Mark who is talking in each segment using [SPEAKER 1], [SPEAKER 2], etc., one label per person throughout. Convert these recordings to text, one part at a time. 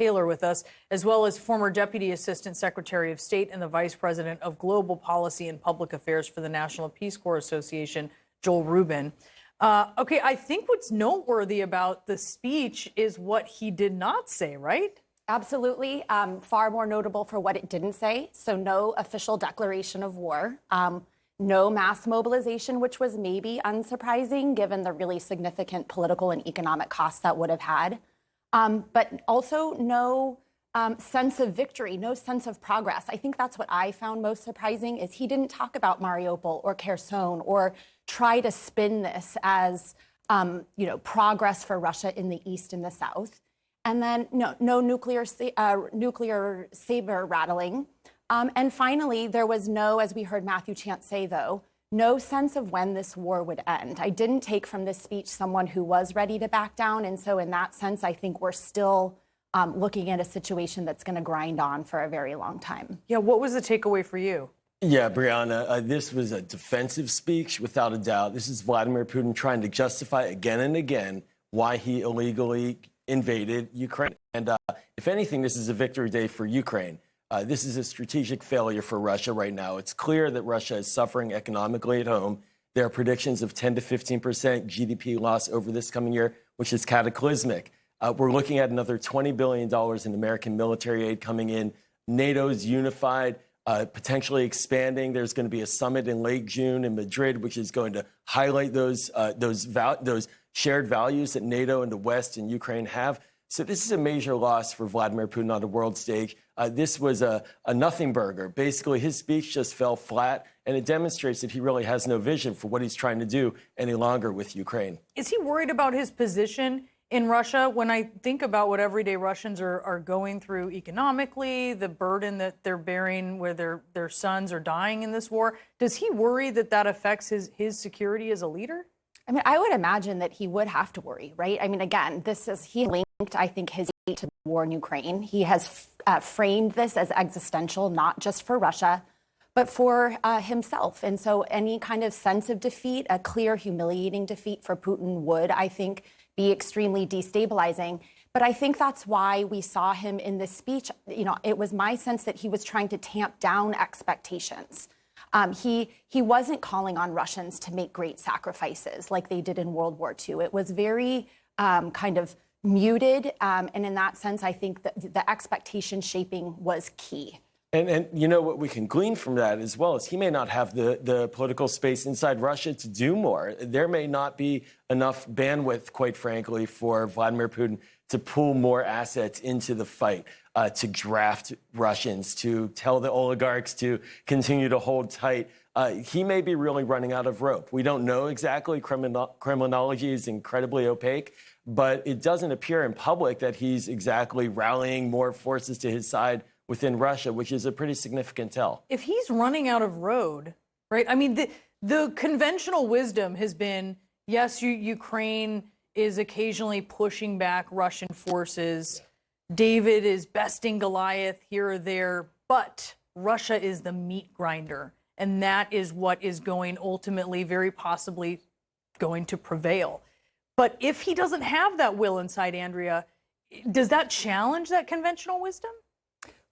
[SPEAKER 1] Taylor with us, as well as former Deputy Assistant Secretary of State and the Vice President of Global Policy and Public Affairs for the National Peace Corps Association, Joel Rubin. Okay, I think what's noteworthy about the speech is what he did not say, right?
[SPEAKER 2] Absolutely. Far more notable for what it didn't say. So no official declaration of war, no mass mobilization, which was maybe unsurprising given the really significant political and economic costs that would have had. But also no sense of victory, no sense of progress. I think that's what I found most surprising is he didn't talk about Mariupol or Kherson or try to spin this as, progress for Russia in the east and the south. And then no nuclear saber rattling. And finally, there was no, as we heard Matthew Chance say, though, no sense of when this war would end. I didn't take from this speech someone who was ready to back down. And so in that sense, I think we're still looking at a situation that's going to grind on for a very long time.
[SPEAKER 1] Yeah, what was the takeaway for you?
[SPEAKER 3] Yeah, Brianna, this was a defensive speech, without a doubt. This is Vladimir Putin trying to justify again and again why he illegally invaded Ukraine. And if anything, this is a victory day for Ukraine. This is a strategic failure for Russia right now. It's clear that Russia is suffering economically at home. There are predictions of 10 to 15% GDP loss over this coming year, which is cataclysmic. We're looking at another $20 billion in American military aid coming in. NATO's unified, potentially expanding. There's going to be a summit in late June in Madrid, which is going to highlight those shared values that NATO and the West and Ukraine have. So this is a major loss for Vladimir Putin on the world stage. This was a nothing burger. Basically, his speech just fell flat, and it demonstrates that he really has no vision for what he's trying to do any longer with Ukraine.
[SPEAKER 1] Is he worried about his position in Russia? When I think about what everyday Russians are going through economically, the burden that they're bearing where their sons are dying in this war, does he worry that that affects his security as a leader?
[SPEAKER 2] I mean, I would imagine that he would have to worry, right? I mean, again, he linked, I think, his hate to the war in Ukraine. He has framed this as existential, not just for Russia, but for himself. And so any kind of sense of defeat, a clear, humiliating defeat for Putin would, I think, be extremely destabilizing. But I think that's why we saw him in this speech. It was my sense that he was trying to tamp down expectations. He wasn't calling on Russians to make great sacrifices like they did in World War II. It was very kind of muted. And in that sense, I think that the expectation shaping was key.
[SPEAKER 3] And what we can glean from that as well is he may not have the political space inside Russia to do more. There may not be enough bandwidth, quite frankly, for Vladimir Putin to pull more assets into the fight, to draft Russians, to tell the oligarchs to continue to hold tight. He may be really running out of rope. We don't know exactly. Criminology is incredibly opaque, but it doesn't appear in public that he's exactly rallying more forces to his side within Russia, which is a pretty significant tell.
[SPEAKER 1] If he's running out of road, right? I mean, the conventional wisdom has been, yes, Ukraine is occasionally pushing back Russian forces. David is besting Goliath here or there, but Russia is the meat grinder. And that is what is going ultimately, very possibly going to prevail. But if he doesn't have that will inside, Andrea, does that challenge that conventional wisdom?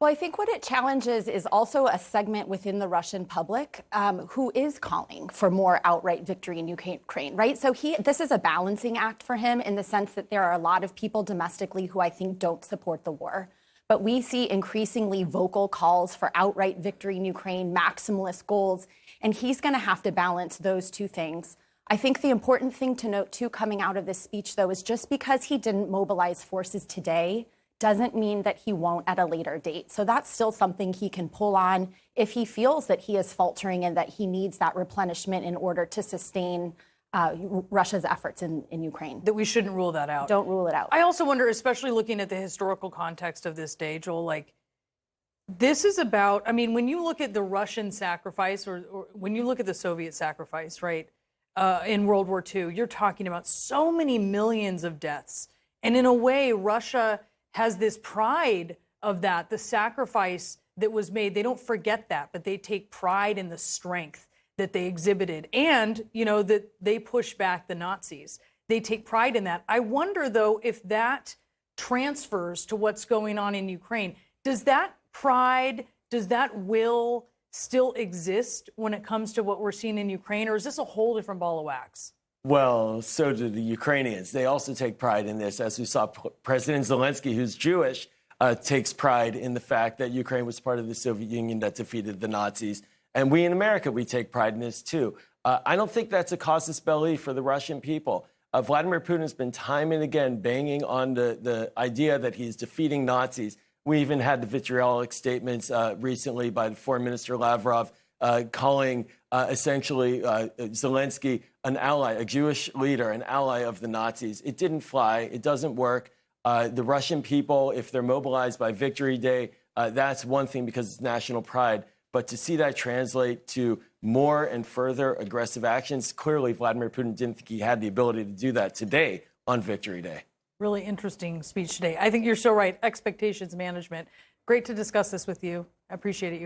[SPEAKER 2] Well, I think what it challenges is also a segment within the Russian public who is calling for more outright victory in Ukraine, right? So this is a balancing act for him in the sense that there are a lot of people domestically who I think don't support the war. But we see increasingly vocal calls for outright victory in Ukraine, maximalist goals, and he's going to have to balance those two things. I think the important thing to note, too, coming out of this speech, though, is just because he didn't mobilize forces today doesn't mean that he won't at a later date. So that's still something he can pull on if he feels that he is faltering and that he needs that replenishment in order to sustain Russia's efforts in Ukraine.
[SPEAKER 1] That we shouldn't rule that out.
[SPEAKER 2] Don't rule it out.
[SPEAKER 1] I also wonder, especially looking at the historical context of this day, Joel, this is about, I mean, when you look at the Russian sacrifice or when you look at the Soviet sacrifice, right, in World War II, you're talking about so many millions of deaths. And in a way, Russia has this pride of that, the sacrifice that was made. They don't forget that, but they take pride in the strength that they exhibited and, that they push back the Nazis. They take pride in that. I wonder, though, if that transfers to what's going on in Ukraine. Does that pride, does that will still exist when it comes to what we're seeing in Ukraine, or is this a whole different ball of wax?
[SPEAKER 3] Well, so do the Ukrainians. They also take pride in this, as we saw President Zelensky, who's Jewish, takes pride in the fact that Ukraine was part of the Soviet Union that defeated the Nazis. And we in America, we take pride in this too. I don't think that's a casus belli for the Russian people. Vladimir Putin has been time and again banging on the idea that he's defeating Nazis. We even had the vitriolic statements recently by the Foreign Minister Lavrov calling essentially Zelensky an ally, a Jewish leader, an ally of the Nazis. It didn't fly. It doesn't work. The Russian people, if they're mobilized by Victory Day, that's one thing because it's national pride. But to see that translate to more and further aggressive actions, clearly Vladimir Putin didn't think he had the ability to do that today on Victory Day.
[SPEAKER 1] Really interesting speech today. I think you're so right. Expectations management. Great to discuss this with you. I appreciate it.